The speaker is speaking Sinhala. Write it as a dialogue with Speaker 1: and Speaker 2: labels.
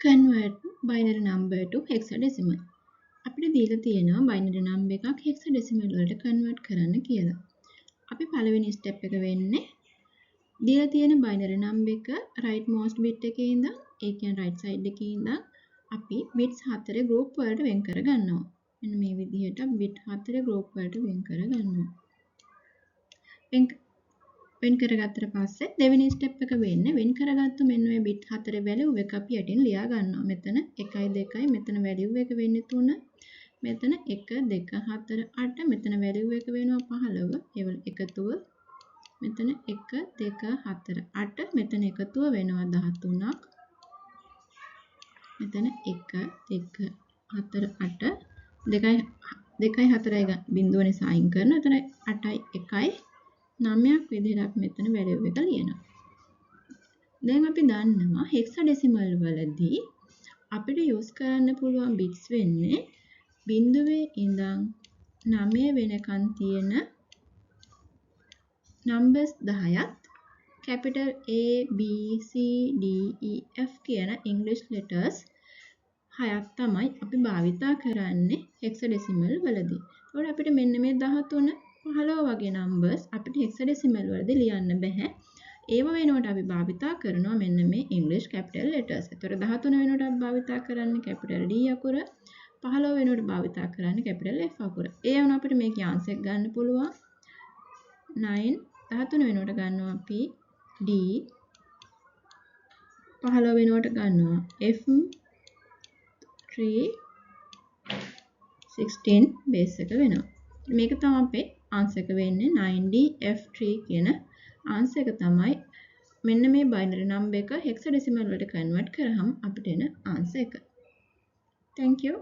Speaker 1: convert binary number to hexadecimal. අපිට දීලා තියෙනවා binary number එකක් hexadecimal වලට convert කරන්න කියලා. අපි පළවෙනි step එක වෙන්නේ දීලා තියෙන binary number එක rightmost bit එකේ ඉඳන් ඒ කියන්නේ right side එකේ ඉඳන් අපි bits 4 group වලට වෙන් කර ගන්නවා. මෙන්න මේ විදිහට bit 4 group වලට වෙන් කර ගන්නවා. වෙන් කරගත්තට පස්සේ දෙවෙනි ස්ටෙප් එක වෙන්නේ වෙන් කරගත්තු මෙන්න මේ bit 4 value එක අපි යටින් ලියා ගන්නවා. මෙතන 1 2යි මෙතන value එක වෙන්නේ 3. මෙතන 1 2 4 8 මෙතන value එක වෙනවා 15. ඒවල එකතුව මෙතන 1 2 4 8 මෙතන එකතුව වෙනවා 13ක්. මෙතන 1 2 4 8 2යි 4යි බිඳුව නිසා අයින් කරනවා. එතන 8යි 1යි 9ක් විදිහට මෙතන value එක ලියනවා. දැන් අපි දන්නවා hexadecimal වලදී අපිට use කරන්න පුළුවන් bits වෙන්නේ බිඳුවේ ඉඳන් 9 වෙනකන් තියෙන numbers 10ත් capital A B C D E F කියන English letters 6ක් තමයි අපි භාවිතා කරන්නේ hexadecimal වලදී. ඒකට අපිට මෙන්න මේ 13 15 වගේ numbers අපිට hexadecimal වලදී ලියන්න බෑ. ඒව වෙනුවට අපි භාවිතා කරනවා මෙන්න මේ English capital letters. ඒතකොට 13 වෙනුවට අපි භාවිතා කරන්නේ capital D අකුර, 15 වෙනුවට භාවිතා කරන්නේ capital F අකුර. ඒ වුණ අපිට මේකේ answer එක ගන්න පුළුවන් 9 13 වෙනුවට ගන්නවා අපි D 15 වෙනුවට ගන්නවා F 3 16 base එක වෙනවා. මේක තමයි අපේ answer එක වෙන්නේ 9D F3 කියන answer එක තමයි මෙන්න මේ binary number එක hexadecimal වලට convert කරාම අපිට එන answer එක. Thank you.